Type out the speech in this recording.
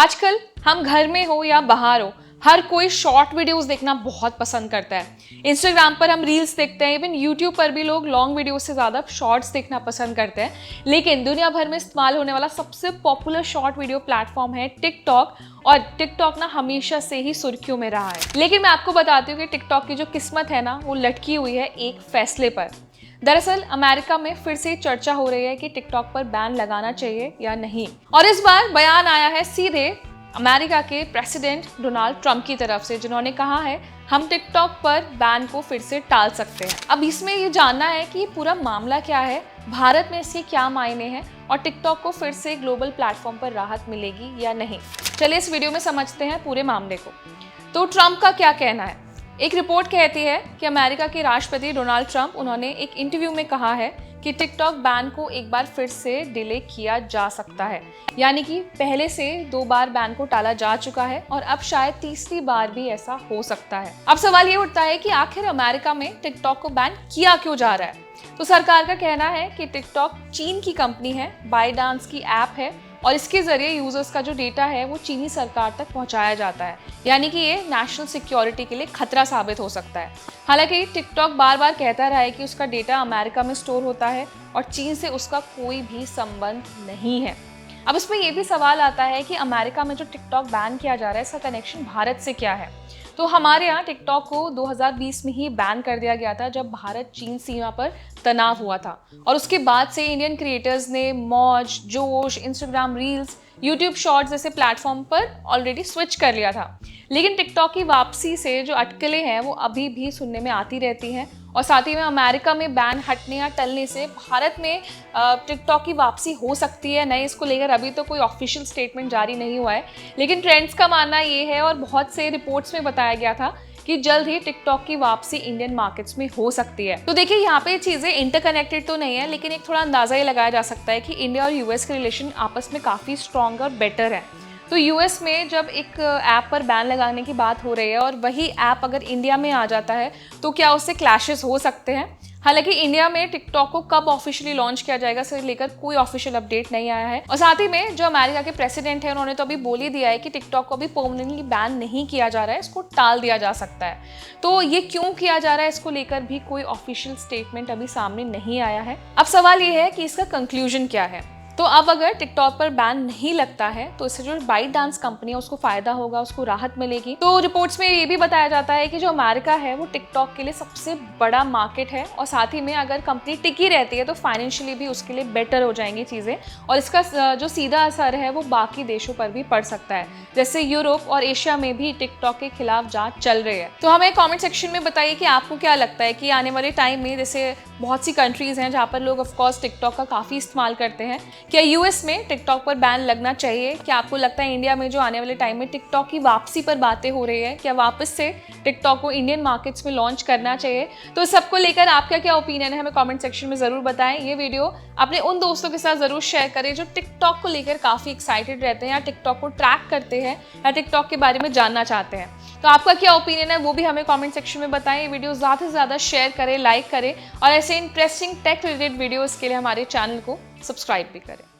आजकल हम घर में हो या बाहर हो, हर कोई शॉर्ट वीडियोस देखना बहुत पसंद करता है। इंस्टाग्राम पर हम रील्स देखते हैं, इवन यूट्यूब पर भी लोग लॉन्ग वीडियो से ज़्यादा शॉर्ट्स देखना पसंद करते हैं। लेकिन दुनिया भर में इस्तेमाल होने वाला सबसे पॉपुलर शॉर्ट वीडियो प्लेटफॉर्म है टिकटॉक। और टिकटॉक ना हमेशा से ही सुर्खियों में रहा है। लेकिन मैं आपको बताती हूँ कि टिकटॉक की जो किस्मत है ना, वो लटकी हुई है एक फैसले पर। दरअसल अमेरिका में फिर से चर्चा हो रही है कि टिकटॉक पर बैन लगाना चाहिए या नहीं। और इस बार बयान आया है सीधे अमेरिका के प्रेसिडेंट डोनाल्ड ट्रंप की तरफ से, जिन्होंने कहा है हम टिकटॉक पर बैन को फिर से टाल सकते हैं। अब इसमें ये जानना है कि ये पूरा मामला क्या है, भारत में इसके क्या मायने हैं और टिकटॉक को फिर से ग्लोबल प्लेटफॉर्म पर राहत मिलेगी या नहीं। चलिए इस वीडियो में समझते हैं पूरे मामले को। तो ट्रंप का क्या कहना है। एक रिपोर्ट कहती है कि अमेरिका के राष्ट्रपति डोनाल्ड ट्रंप, उन्होंने एक इंटरव्यू में कहा है कि टिकटॉक बैन को एक बार फिर से डिले किया जा सकता है। यानी कि पहले से 2 बार बैन को टाला जा चुका है और अब शायद तीसरी बार भी ऐसा हो सकता है। अब सवाल ये उठता है कि आखिर अमेरिका में टिकटॉक को बैन किया क्यों जा रहा है। तो सरकार का कहना है कि टिकटॉक चीन की कंपनी है, बाइडांस की ऐप है और इसके जरिए यूजर्स का जो डेटा है वो चीनी सरकार तक पहुंचाया जाता है। यानी कि ये नेशनल सिक्योरिटी के लिए खतरा साबित हो सकता है। हालांकि टिकटॉक बार बार कहता रहा है कि उसका डेटा अमेरिका में स्टोर होता है और चीन से उसका कोई भी संबंध नहीं है। अब इसमें यह भी सवाल आता है कि अमेरिका में जो टिकटॉक बैन किया जा रहा है, इसका कनेक्शन भारत से क्या है। तो हमारे यहाँ टिकटॉक को 2020 में ही बैन कर दिया गया था, जब भारत चीन सीमा पर तनाव हुआ था। और उसके बाद से इंडियन क्रिएटर्स ने मौज, जोश, इंस्टाग्राम रील्स, यूट्यूब शॉर्ट्स जैसे प्लेटफॉर्म पर ऑलरेडी स्विच कर लिया था। लेकिन टिकटॉक की वापसी से जो अटकलें हैं वो अभी भी सुनने में आती रहती हैं। और साथ ही में अमेरिका में बैन हटने या टलने से भारत में टिकटॉक की वापसी हो सकती है नहीं, इसको लेकर अभी तो कोई ऑफिशियल स्टेटमेंट जारी नहीं हुआ है। लेकिन ट्रेंड्स का मानना ये है और बहुत से रिपोर्ट्स में बताया गया था कि जल्द ही टिकटॉक की वापसी इंडियन मार्केट्स में हो सकती है। तो देखिए यहाँ पे चीजें इंटरकनेक्टेड तो नहीं है, लेकिन एक थोड़ा अंदाजा ये लगाया जा सकता है कि इंडिया और यूएस के रिलेशन आपस में काफी स्ट्रॉन्ग और बेटर है। तो यूएस में जब एक ऐप पर बैन लगाने की बात हो रही है और वही ऐप अगर इंडिया में आ जाता है तो क्या उससे क्लैशेस हो सकते हैं। हालांकि इंडिया में टिकटॉक को कब ऑफिशियली लॉन्च किया जाएगा इसे लेकर कोई ऑफिशियल अपडेट नहीं आया है। और साथ ही में जो अमेरिका के प्रेसिडेंट है, उन्होंने तो अभी बोल ही दिया है कि टिकटॉक को अभी परमानेंटली बैन नहीं किया जा रहा है, इसको टाल दिया जा सकता है। तो ये क्यों किया जा रहा है, इसको लेकर भी कोई ऑफिशियल स्टेटमेंट अभी सामने नहीं आया है। अब सवाल ये है कि इसका कंक्लूजन क्या है। तो अब अगर टिकटॉक पर बैन नहीं लगता है तो इससे जो बाइडांस कंपनी है उसको फायदा होगा, उसको राहत मिलेगी। तो रिपोर्ट्स में ये भी बताया जाता है कि जो अमेरिका है वो टिकटॉक के लिए सबसे बड़ा मार्केट है और साथ ही में अगर कंपनी टिकी रहती है तो फाइनेंशियली भी उसके लिए बेटर हो जाएंगी चीज़ें। और इसका जो सीधा असर है वो बाकी देशों पर भी पड़ सकता है, जैसे यूरोप और एशिया में भी टिकटॉक के खिलाफ जांच चल रही है। तो हमें कॉमेंट सेक्शन में बताइए कि आपको क्या लगता है कि आने वाले टाइम में, जैसे बहुत सी कंट्रीज हैं जहाँ पर लोग ऑफकोर्स टिकटॉक का काफ़ी इस्तेमाल करते हैं, क्या यूएस में टिकटॉक पर बैन लगना चाहिए। क्या आपको लगता है इंडिया में जो आने वाले टाइम में टिकटॉक की वापसी पर बातें हो रही है, क्या वापस से टिकटॉक को इंडियन मार्केट्स में लॉन्च करना चाहिए। तो सबको लेकर आपका क्या ओपिनियन है हमें कमेंट सेक्शन में ज़रूर बताएं। ये वीडियो अपने उन दोस्तों के साथ ज़रूर शेयर करें जो टिकटॉक को लेकर काफ़ी एक्साइटेड रहते हैं या टिकटॉक को ट्रैक करते हैं या टिकटॉक के बारे में जानना चाहते हैं। तो आपका क्या ओपिनियन है वो भी हमें कमेंट सेक्शन में बताएं। ये वीडियो ज़्यादा से ज़्यादा शेयर करें, लाइक करें और ऐसे इंटरेस्टिंग टेक रिलेटेड वीडियोज़ के लिए हमारे चैनल को सब्सक्राइब भी करें।